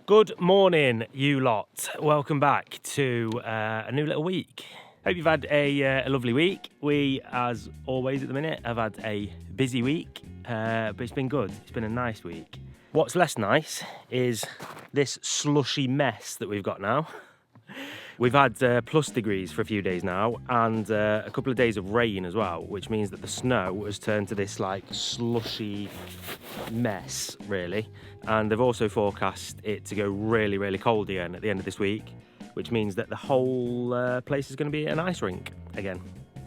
Good morning, you lot. Welcome back to a new little week. Hope you've had a lovely week. We, as always at the minute, have had a busy week, but it's been good. It's been a nice week. What's less nice is this slushy mess that we've got now. We've had plus degrees for a few days now, and a couple of days of rain as well, which means that the snow has turned to this like slushy mess, really. And they've also forecast it to go really, really cold again at the end of this week, which means that the whole place is going to be an ice rink again.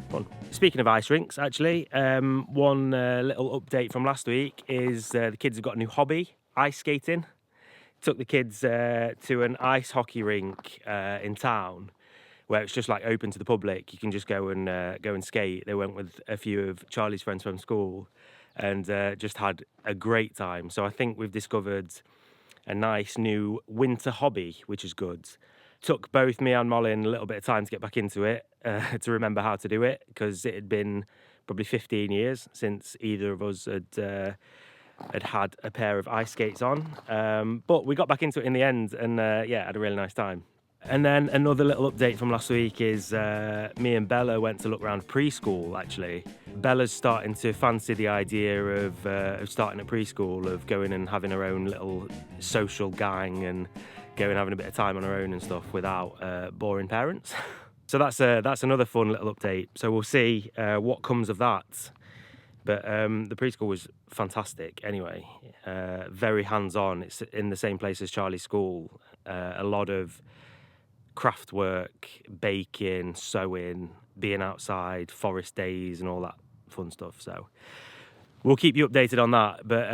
Fun. Speaking of ice rinks, actually, one little update from last week is the kids have got a new hobby, ice skating. Took the kids to an ice hockey rink in town, where it's just like open to the public. You can just go and skate. They went with a few of Charlie's friends from school, and just had a great time. So I think we've discovered a nice new winter hobby, which is good. Took both me and Malin a little bit of time to get back into it, to remember how to do it, because it had been probably 15 years since either of us had a pair of ice skates on, but we got back into it in the end, and yeah, had a really nice time. And then another little update from last week is me and Bella went to look around preschool. Actually, Bella's starting to fancy the idea of starting at preschool, of going and having her own little social gang and going and having a bit of time on her own and stuff without boring parents. So that's another fun little update. So we'll see what comes of that. But the preschool was fantastic anyway, very hands-on. It's in the same place as Charlie's school. A lot of craft work, baking, sewing, being outside, forest days and all that fun stuff. So we'll keep you updated on that. But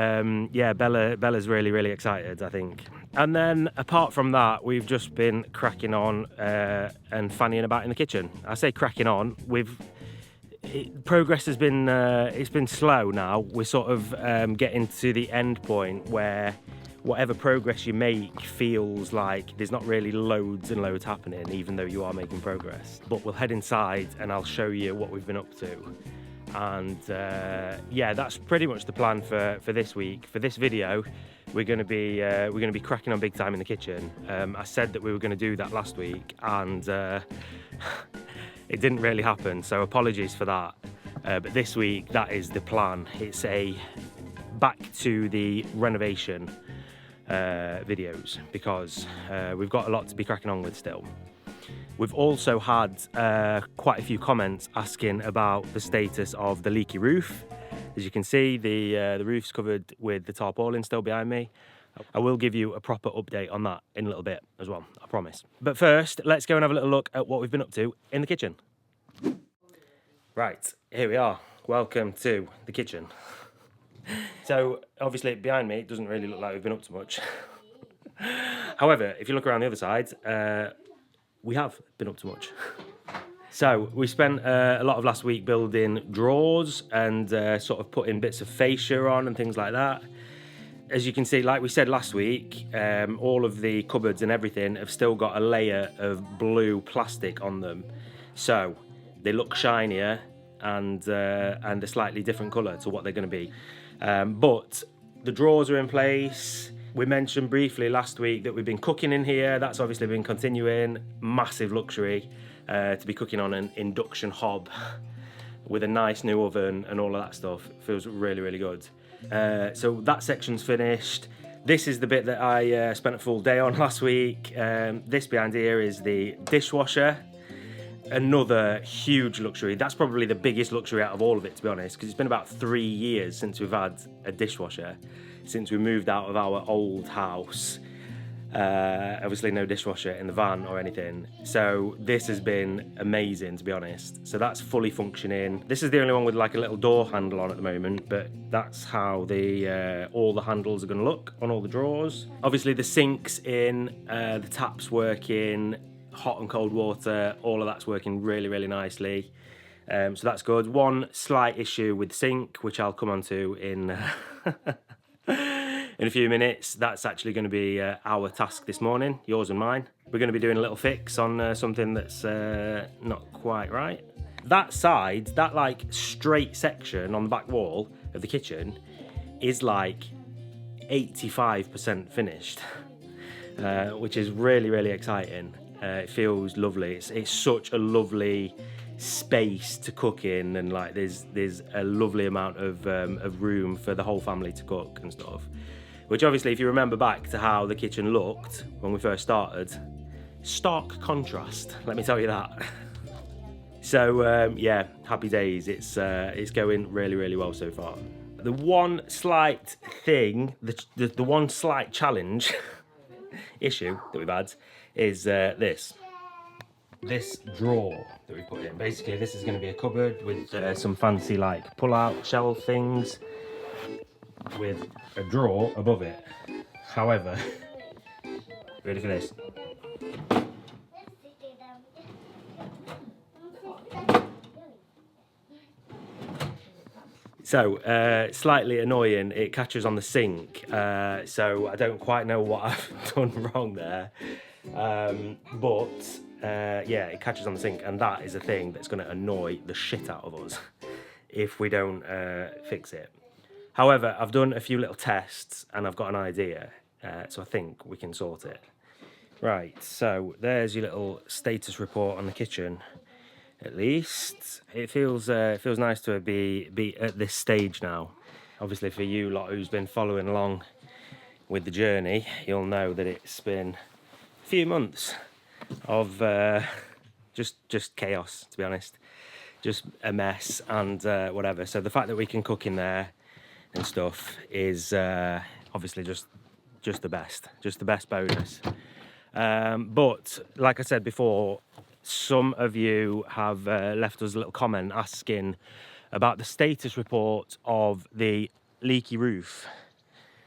yeah, Bella's really, really excited, I think. And then apart from that, we've just been cracking on and fannying about in the kitchen. I say cracking on, progress has been it's been slow now. We're sort of getting to the end point where whatever progress you make feels like there's not really loads and loads happening, even though you are making progress. But we'll head inside and I'll show you what we've been up to. And yeah, that's pretty much the plan for this week. For this video, we're going to be cracking on big time in the kitchen. I said that we were going to do that last week, and it didn't really happen, so apologies for that. But this week, that is the plan. It's a back to the renovation videos, because we've got a lot to be cracking on with still. We've also had quite a few comments asking about the status of the leaky roof. As you can see, the roof's covered with the tarpaulin still behind me. I will give you a proper update on that in a little bit as well, I promise. But first, let's go and have a little look at what we've been up to in the kitchen. Right, here we are. Welcome to the kitchen. So, obviously, behind me, it doesn't really look like we've been up to much. However, if you look around the other side, we have been up to much. So, we spent a lot of last week building drawers and sort of putting bits of fascia on and things like that. As you can see, like we said last week, all of the cupboards and everything have still got a layer of blue plastic on them. So they look shinier and a slightly different colour to what they're going to be. But the drawers are in place. We mentioned briefly last week that we've been cooking in here. That's obviously been continuing. Massive luxury to be cooking on an induction hob with a nice new oven and all of that stuff. It feels really, really good. So that section's finished. This is the bit that I spent a full day on last week. This behind here is the dishwasher. Another huge luxury. That's probably the biggest luxury out of all of it, to be honest, because it's been about 3 years since we've had a dishwasher, since we moved out of our old house. Obviously no dishwasher in the van or anything, so this has been amazing, to be honest. So that's fully functioning. This is the only one with like a little door handle on at the moment, but that's how the all the handles are going to look on all the drawers. Obviously the sink's in, the tap's working, hot and cold water, all of that's working really, really nicely. So that's good. One slight issue with the sink, which I'll come on to in in a few minutes. That's actually going to be our task this morning, yours and mine. We're going to be doing a little fix on something that's not quite right. That side, that like straight section on the back wall of the kitchen is like 85% finished. which is really, really exciting. It feels lovely. It's such a lovely space to cook in, and like there's a lovely amount of room for the whole family to cook and stuff. Which obviously, if you remember back to how the kitchen looked when we first started, stark contrast, let me tell you that. So yeah, happy days. It's going really, really well so far. The one slight thing, the one slight challenge issue that we've had is this drawer that we put in. Basically, this is going to be a cupboard with some fancy like pull-out shelf things with a drawer above it. However, ready for this? So, slightly annoying, it catches on the sink, so I don't quite know what I've done wrong there, but yeah, it catches on the sink, and that is a thing that's going to annoy the shit out of us if we don't fix it. However, I've done a few little tests, and I've got an idea, so I think we can sort it. Right, so there's your little status report on the kitchen. At least it feels nice to be at this stage now. Obviously, for you lot who's been following along with the journey, you'll know that it's been a few months of just chaos, to be honest, just a mess and whatever. So the fact that we can cook in there and stuff is obviously just the best bonus. But like I said before, some of you have left us a little comment asking about the status report of the leaky roof.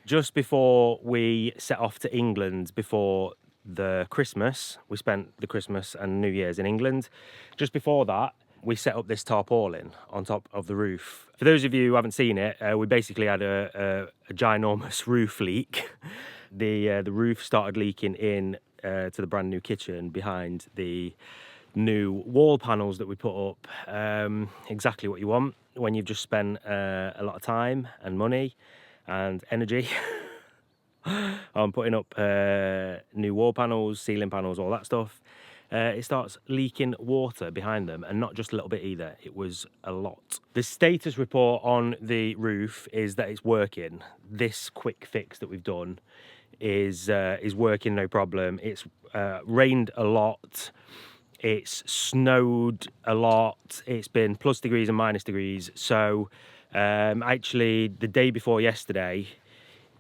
Just before we set off to England before the Christmas, we spent the Christmas and New Year's in England. Just before that, we set up this tarpaulin on top of the roof. For those of you who haven't seen it, we basically had a ginormous roof leak. The roof started leaking in to the brand new kitchen behind the new wall panels that we put up. Exactly what you want when you've just spent a lot of time and money and energy on putting up new wall panels, ceiling panels, all that stuff. It starts leaking water behind them, and not just a little bit either, it was a lot. The status report on the roof is that it's working. This quick fix that we've done is working, no problem. It's rained a lot, it's snowed a lot, it's been plus degrees and minus degrees. So actually the day before yesterday,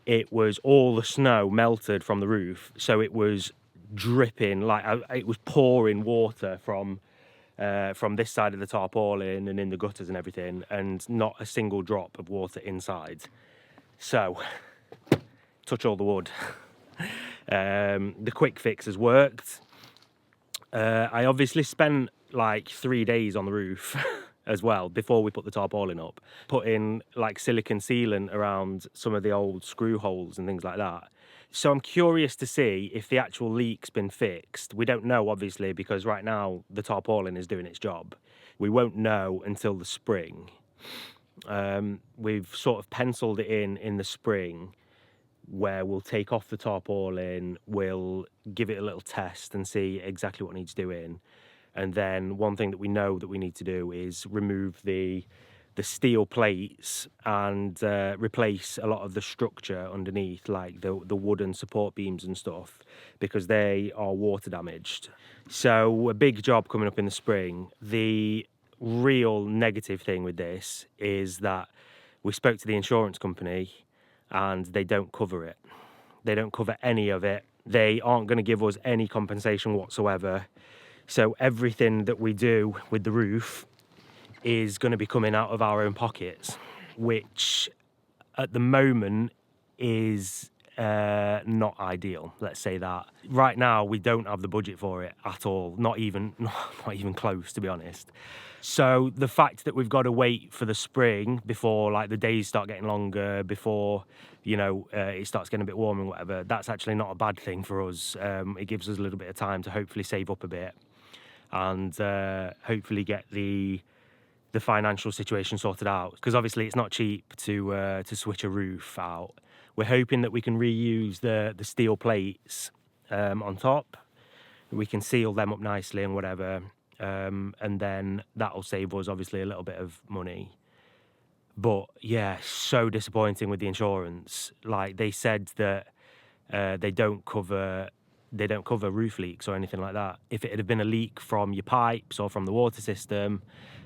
it was all the snow melted from the roof, so it was dripping, like it was pouring water from this side of the tarpaulin and in the gutters and everything, and not a single drop of water inside. So touch all the wood. The quick fix has worked. I obviously spent like 3 days on the roof as well before we put the tarpaulin up, putting like silicone sealant around some of the old screw holes and things like that. So I'm curious to see if the actual leak's been fixed. We don't know, obviously, because right now the tarpaulin is doing its job. We won't know until the spring. We've sort of penciled it in the spring, where we'll take off the tarpaulin, we'll give it a little test and see exactly what needs doing. And then one thing that we know that we need to do is remove the steel plates and replace a lot of the structure underneath, like the wooden support beams and stuff, because they are water damaged. So a big job coming up in the spring. The real negative thing with this is that we spoke to the insurance company and they don't cover it. They don't cover any of it. They aren't going to give us any compensation whatsoever. So everything that we do with the roof is going to be coming out of our own pockets, which at the moment is not ideal. Let's say that. Right now, we don't have the budget for it at all. Not even close, to be honest. So the fact that we've got to wait for the spring before, like, the days start getting longer, before, you know, it starts getting a bit warm and whatever, that's actually not a bad thing for us. It gives us a little bit of time to hopefully save up a bit and hopefully get the financial situation sorted out, because obviously it's not cheap to switch a roof out. We're hoping that we can reuse the steel plates on top. We can seal them up nicely and whatever, and then that'll save us obviously a little bit of money. But yeah, so disappointing with the insurance. Like they said that they don't cover roof leaks or anything like that. If it had been a leak from your pipes or from the water system,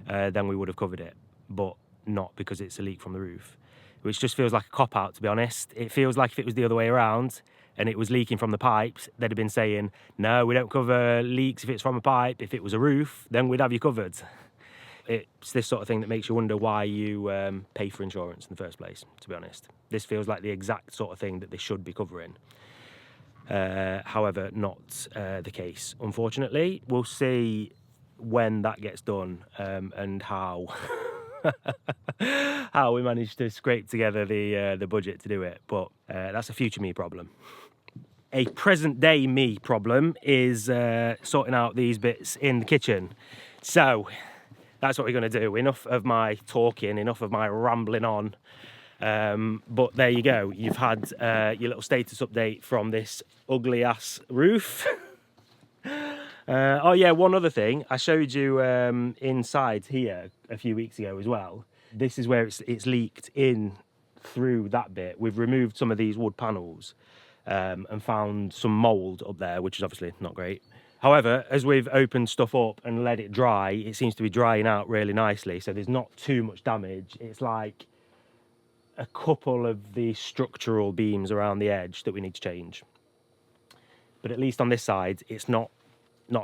then we would have covered it, but not because it's a leak from the roof, which just feels like a cop-out, to be honest. It feels like if it was the other way around and it was leaking from the pipes, they'd have been saying, no, we don't cover leaks if it's from a pipe. If it was a roof, then we'd have you covered. It's this sort of thing that makes you wonder why you pay for insurance in the first place, to be honest. This feels like the exact sort of thing that they should be covering. However, not the case, unfortunately. We'll see when that gets done, and how how we manage to scrape together the budget to do it. But that's a future me problem. A present day me problem is sorting out these bits in the kitchen. So that's what we're going to do. Enough of my talking, enough of my rambling on. But there you go. You've had your little status update from this ugly ass roof. Oh yeah, one other thing. I showed you inside here a few weeks ago as well. This is where it's leaked in through that bit. We've removed some of these wood panels and found some mould up there, which is obviously not great. However, as we've opened stuff up and let it dry, it seems to be drying out really nicely. So there's not too much damage. It's like a couple of the structural beams around the edge that we need to change. But at least on this side, it's not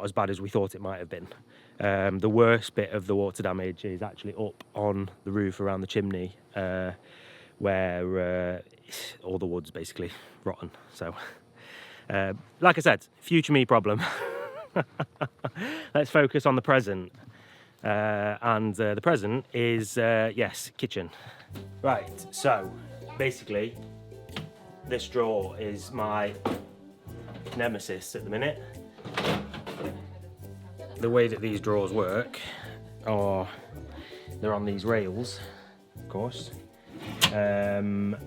as bad as we thought it might have been. The worst bit of the water damage is actually up on the roof around the chimney, where all the wood's basically rotten. So, like I said, future me problem. Let's focus on the present. And the present is, yes, kitchen. Right, so basically this drawer is my nemesis at the minute. The way that these drawers work are they're on these rails, of course. But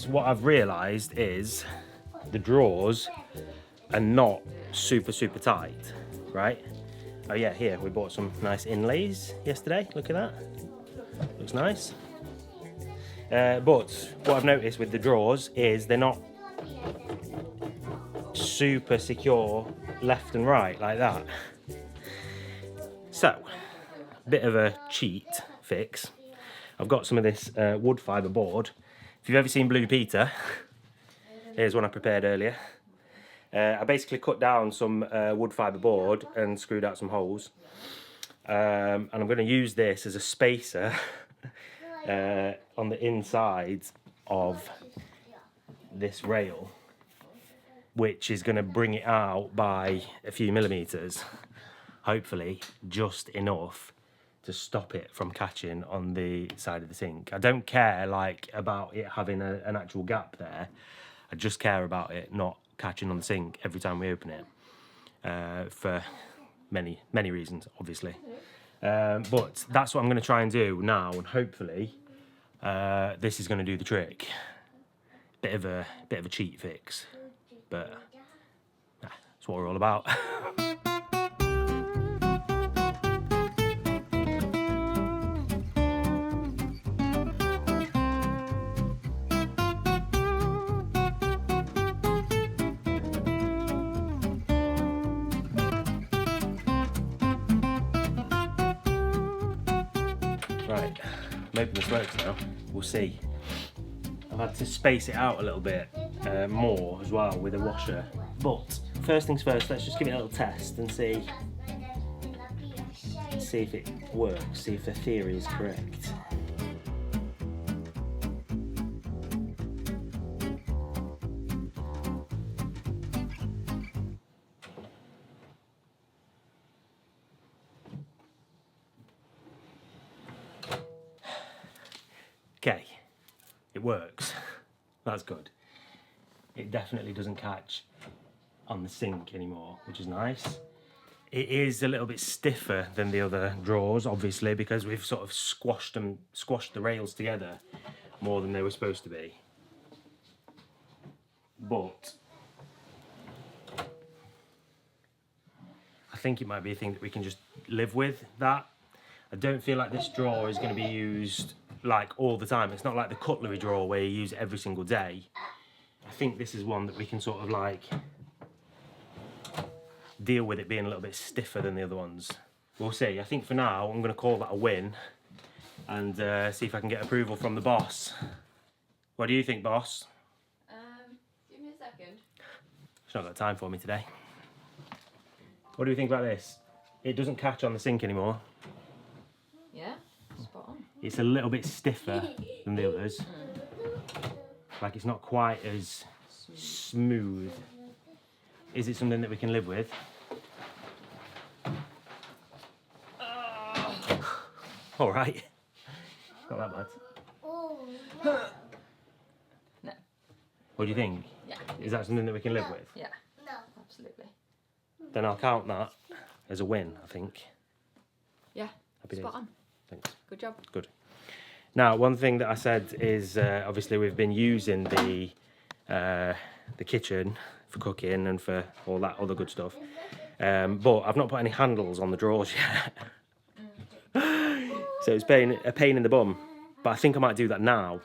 what I've realised is the drawers are not super tight, right? Oh yeah, here we bought some nice inlays yesterday. Look at that, looks nice. But what I've noticed with the drawers is they're not super secure left and right like that. So, bit of a cheat fix. I've got some of this wood fibre board. If you've ever seen Blue Peter, here's one I prepared earlier. I basically cut down some wood fibre board and screwed out some holes. And I'm going to use this as a spacer on the inside of this rail, which is going to bring it out by a few millimetres. Hopefully just enough to stop it from catching on the side of the sink. I don't care about it having an actual gap there. I just care about it not catching on the sink every time we open it, for many reasons, obviously. But that's what I'm going to try and do now, and hopefully this is going to do the trick. Bit of a cheat fix, but that's what we're all about. Right, I'm opening the smokes now. We'll see. I've had to space it out a little bit more as well with a washer. But first things first, let's just give it a little test and see if it works, see if the theory is correct. Okay, it works. That's good. It definitely doesn't catch on the sink anymore, which is nice. It is a little bit stiffer than the other drawers, obviously, because we've sort of squashed the rails together more than they were supposed to be. But I think it might be a thing that we can just live with that. I don't feel like this drawer is going to be used like all the time. It's not like the cutlery drawer where you use it every single day. I think this is one that we can sort of like deal with it being a little bit stiffer than the other ones. We'll see. I think for now I'm going to call that a win and see if I can get approval from the boss. What do you think, boss? Give me a second. She's not got time for me today. What do you think about this? It doesn't catch on the sink anymore. Yeah, spot on. It's a little bit stiffer than the others. Like it's not quite as smooth. Is it something that we can live with? All right. Not that bad. No. What do you think? Yeah. Is that something that we can live with? Yeah. No. Absolutely. Then I'll count that as a win, I think. Yeah. Happy spot days. on. Thanks. Good job. Good. Now, one thing that I said is obviously we've been using the kitchen for cooking and for all that other good stuff, but I've not put any handles on the drawers yet. So it's been a pain in the bum, but I think I might do that now.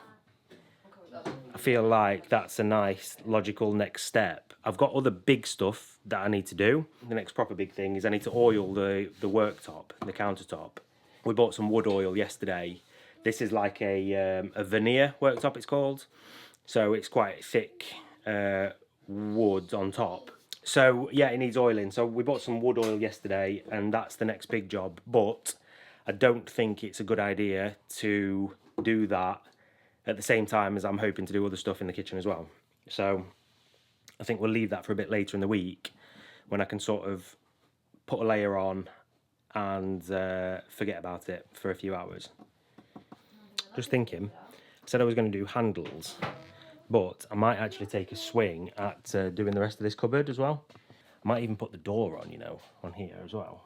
I feel like that's a nice logical next step. I've got other big stuff that I need to do. The next proper big thing is I need to oil the worktop, the countertop. We bought some wood oil yesterday. This is like a veneer worktop, it's called. So it's quite thick wood on top. So yeah, it needs oiling. So we bought some wood oil yesterday and that's the next big job. But I don't think it's a good idea to do that at the same time as I'm hoping to do other stuff in the kitchen as well. So I think we'll leave that for a bit later in the week when I can sort of put a layer on and forget about it for a few hours. Just thinking, I said I was going to do handles, but I might actually take a swing at doing the rest of this cupboard as well. I might even put the door on, you know, on here as well.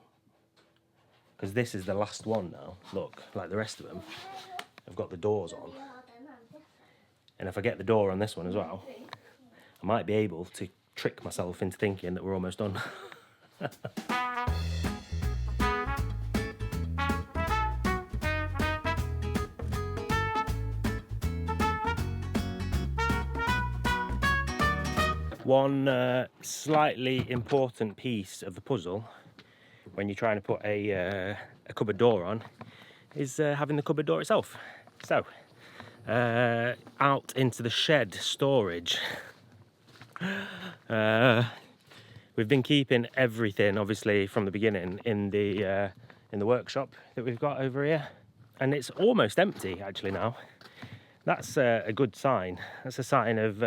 Because this is the last one now. Look, like the rest of them, I've got the doors on. And if I get the door on this one as well, I might be able to trick myself into thinking that we're almost done. One slightly important piece of the puzzle when you're trying to put a cupboard door on is having the cupboard door itself. So, out into the shed storage. We've been keeping everything, obviously, from the beginning in the workshop that we've got over here, and it's almost empty actually now. That's a good sign. That's a sign of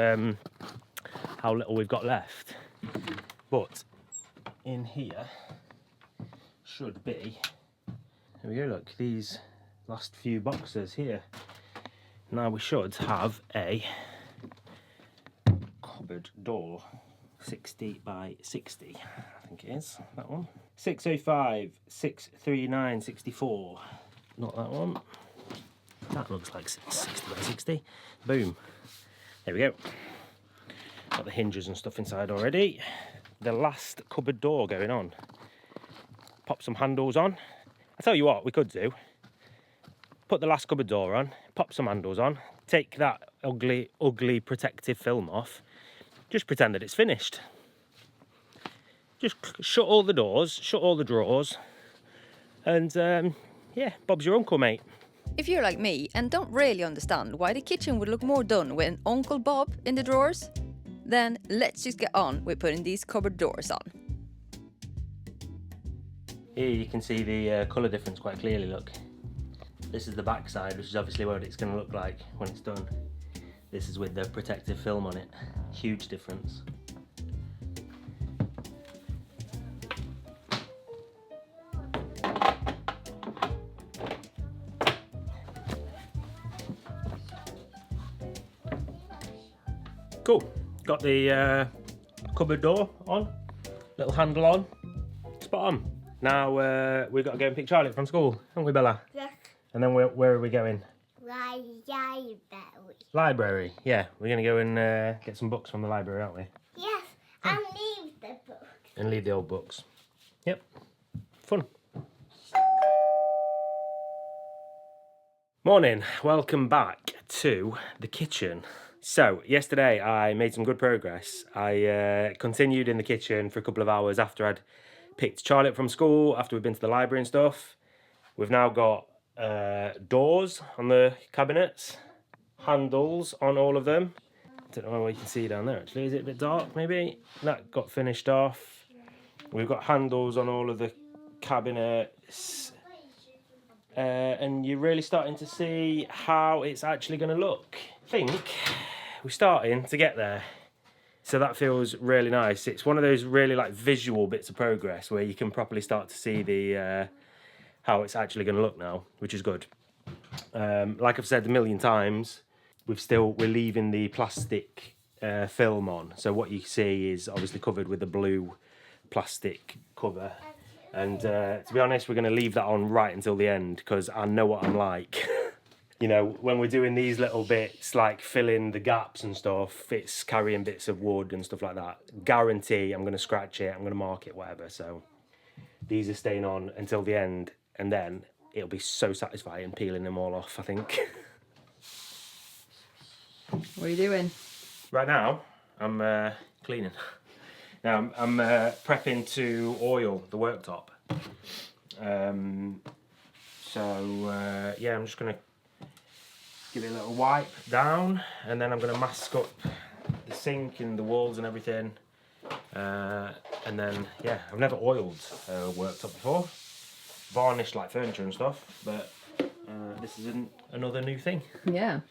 how little we've got left. But in here should be, here we go, look, these last few boxes here. Now we should have a cupboard door, 60 by 60, I think it is, that one. 605, 639, 64, not that one. That looks like 60 by 60. Boom. There we go. Got the hinges and stuff inside already. The last cupboard door going on. Pop some handles on. I tell you what we could do. Put the last cupboard door on, pop some handles on, take that ugly, ugly protective film off. Just pretend that it's finished. Just shut all the doors, shut all the drawers, and yeah, Bob's your uncle, mate. If you're like me and don't really understand why the kitchen would look more done with an Uncle Bob in the drawers, then let's just get on with putting these cupboard doors on. Here you can see the colour difference quite clearly, look. This is the back side, which is obviously what it's going to look like when it's done. This is with the protective film on it. Huge difference. Cool. Got the cupboard door on, little handle on, spot on. Now we've got to go and pick Charlie up from school, haven't we, Bella? Yes. And then where are we going? Library. Library, yeah. We're going to go and get some books from the library, aren't we? Yes, and leave the book. And leave the old books. Yep, fun. Morning, welcome back to the kitchen. So, yesterday I made some good progress. I continued in the kitchen for a couple of hours after I'd picked Charlie up from school, after we'd been to the library and stuff. We've now got doors on the cabinets, handles on all of them. I don't know what you can see down there actually. Is it a bit dark maybe? That got finished off. We've got handles on all of the cabinets. And you're really starting to see how it's actually going to look. I think we're starting to get there. So that feels really nice. It's one of those really like visual bits of progress where you can properly start to see the how it's actually going to look now, which is good. Like I've said a million times, we're leaving the plastic film on. So what you see is obviously covered with a blue plastic cover. And to be honest, we're going to leave that on right until the end because I know what I'm like. You know, when we're doing these little bits, like filling the gaps and stuff, it's carrying bits of wood and stuff like that. Guarantee I'm going to scratch it, I'm going to mark it, whatever. So these are staying on until the end, and then it'll be so satisfying peeling them all off, I think. What are you doing? Right now, I'm cleaning. Now, I'm prepping to oil the worktop. Yeah, I'm just going to give it a little wipe down, and then I'm going to mask up the sink and the walls and everything. And then, yeah, I've never oiled a worktop before. Varnished like furniture and stuff, but this is another new thing. Yeah.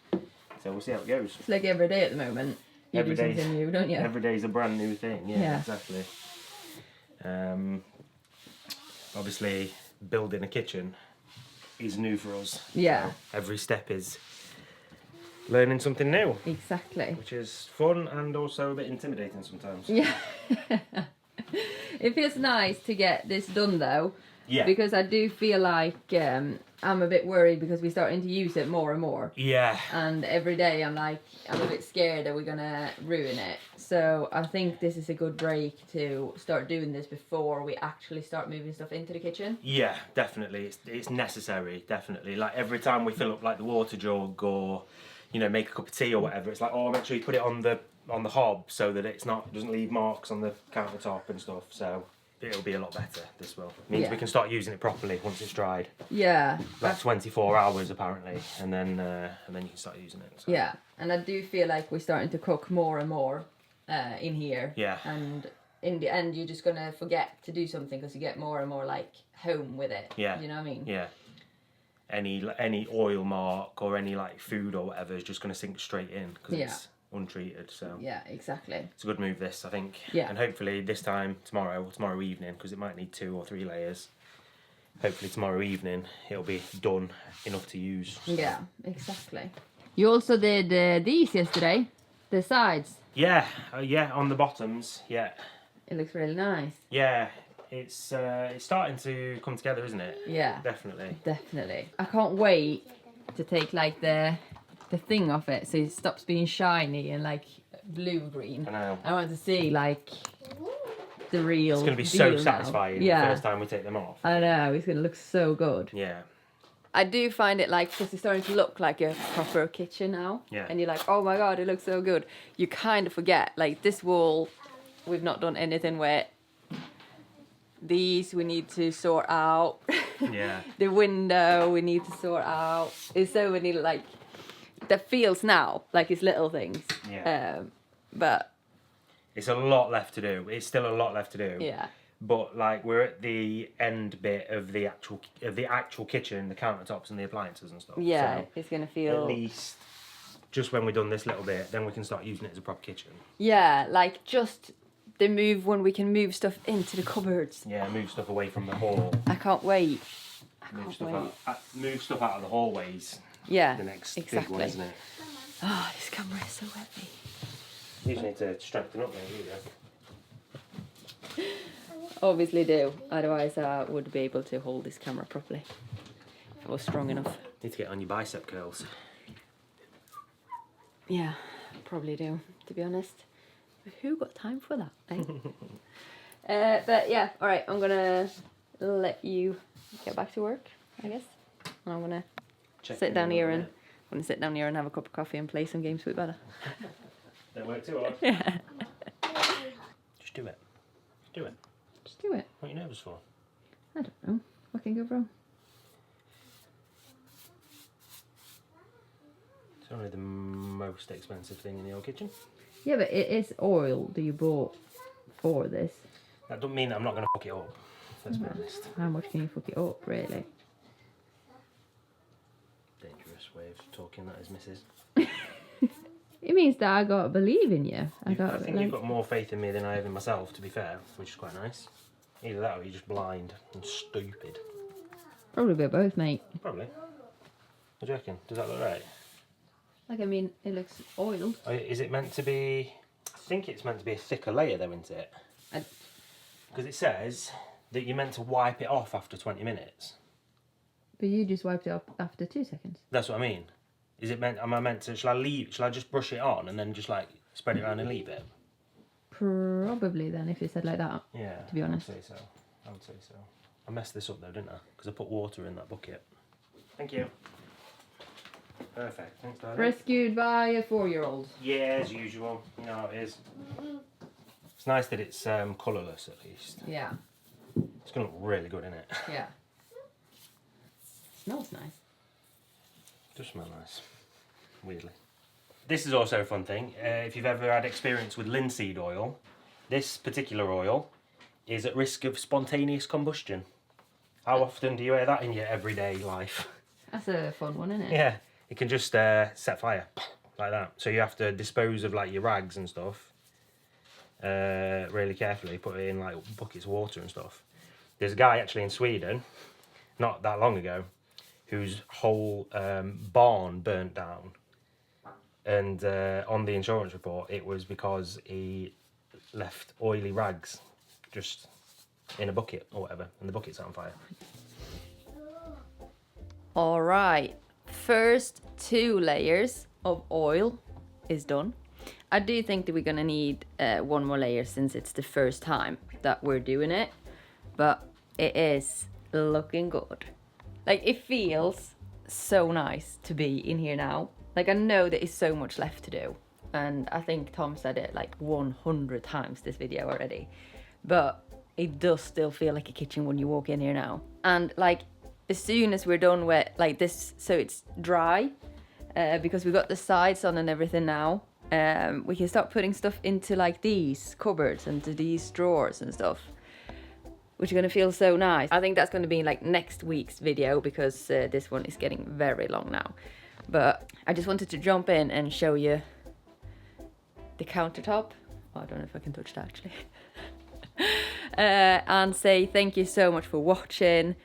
So we'll see how it goes. It's like every day at the moment. You do something new, don't you? Every day's a brand new thing, yeah. Exactly. Obviously, building a kitchen is new for us. Yeah. So every step is learning something new. Exactly. Which is fun and also a bit intimidating sometimes. Yeah. It feels nice to get this done though. Yeah. Because I do feel like I'm a bit worried because we're starting to use it more and more. Yeah. And every day I'm a bit scared that we're gonna ruin it. So I think this is a good break to start doing this before we actually start moving stuff into the kitchen. Yeah, definitely. It's necessary, definitely. Like every time we fill up like the water jug or, you know, make a cup of tea or whatever, it's like, oh, make sure you put it on the hob so that it doesn't leave marks on the countertop and stuff. So it'll be a lot better, this will. It means we can start using it properly once it's dried. Yeah. Like 24 hours apparently, and then you can start using it. So. Yeah, and I do feel like we're starting to cook more and more in here. Yeah. And in the end, you're just gonna forget to do something because you get more and more like home with it. Yeah. You know what I mean? Yeah. Any oil mark or any like food or whatever is just gonna sink straight in because it's untreated. So yeah, exactly. It's a good move, this, I think. Yeah. And hopefully this time tomorrow evening, because it might need 2 or 3 layers. Hopefully tomorrow evening it'll be done enough to use. So. Yeah, exactly. You also did these yesterday, the sides. Yeah, yeah, on the bottoms. Yeah. It looks really nice. Yeah, it's starting to come together, isn't it? Yeah. Definitely. Definitely. I can't wait to take like the thing off it so it stops being shiny and like blue green. I know. I want to see like the real. It's going to be so deal satisfying now. the first time we take them off. I know, it's going to look so good. Yeah. I do find it like, because it's starting to look like a proper kitchen now. Yeah. And you're like, oh my god, it looks so good. You kind of forget, like this wall, we've not done anything with. These we need to sort out. Yeah. The window we need to sort out. There's so many like, that feels now like it's little things. Yeah. But it's a lot left to do. It's still a lot left to do. yeah. But like we're at the end bit of the actual kitchen, the countertops and the appliances and stuff. Yeah, so it's gonna feel. at least just when we've done this little bit, then we can start using it as a proper kitchen. Yeah, like just the move when we can move stuff into the cupboards. Yeah, move stuff away from the hall. I can't wait. Move stuff out of the hallways. Yeah, The next exactly. big one, isn't it? Oh, this camera is so heavy. You just need to strengthen up there, you go. Obviously do, otherwise I would be able to hold this camera properly if I was strong enough. Need to get on your bicep curls. Yeah, probably do, to be honest. But who got time for that, But yeah, all right. I'm gonna let you get back to work, I guess. And I'm gonna sit down here and have a cup of coffee and play some games with Bella. Don't work too hard. Yeah. Just do it. Just do it. Just do it. What are you nervous for? I don't know. What can go wrong? It's only the most expensive thing in your kitchen. Yeah, but it is oil that you bought for this. That doesn't mean that I'm not going to fuck it up. Let's be honest. How much can you fuck it up, really? Dangerous way of talking, that is, Mrs. It means that I gotta believe in you. I think you've got more faith in me than I have in myself, to be fair, which is quite nice. Either that or you're just blind and stupid. Probably a bit of both, mate. Probably. What do you reckon? Does that look right? Like, I mean, it looks oiled. Is it meant to be... I think it's meant to be a thicker layer though, isn't it? Because it says that you're meant to wipe it off after 20 minutes. But you just wiped it off after 2 seconds. That's what I mean. Is it meant... Am I meant to... Shall I just brush it on and then just like spread it around and leave it? Probably then, if you said like that. Yeah. To be honest. I would say so. I messed this up though, didn't I? Because I put water in that bucket. Thank you. Perfect. Thanks, darling. Rescued by a 4-year-old. Yeah, as usual. You know how it is. It's nice that it's colourless at least. Yeah. It's going to look really good, isn't it? Yeah. Smells nice. Does smell nice. Weirdly. This is also a fun thing. If you've ever had experience with linseed oil, this particular oil is at risk of spontaneous combustion. How often do you hear that in your everyday life? That's a fun one, isn't it? Yeah, it can just set fire like that. So you have to dispose of like your rags and stuff really carefully. Put it in like buckets of water and stuff. There's a guy actually in Sweden, not that long ago, whose whole barn burnt down. And on the insurance report, it was because he left oily rags just in a bucket or whatever, and the bucket's on fire. All right. First 2 layers of oil is done. I do think that we're gonna need 1 more layer since it's the first time that we're doing it, but it is looking good. Like, it feels so nice to be in here now. Like, I know there is so much left to do, and I think Tom said it like 100 times this video already, but it does still feel like a kitchen when you walk in here now. And like, as soon as we're done with like this, so it's dry, because we got the sides on and everything now, we can start putting stuff into like these cupboards and to these drawers and stuff, which are gonna feel so nice. I think that's gonna be like next week's video, because this one is getting very long now. But I just wanted to jump in and show you the countertop. Oh, I don't know if I can touch that actually. And say thank you so much for watching.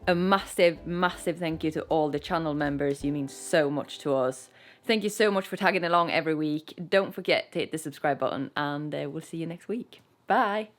A massive, massive thank you to all the channel members. You mean so much to us. Thank you so much for tagging along every week. Don't forget to hit the subscribe button, and we'll see you next week. Bye.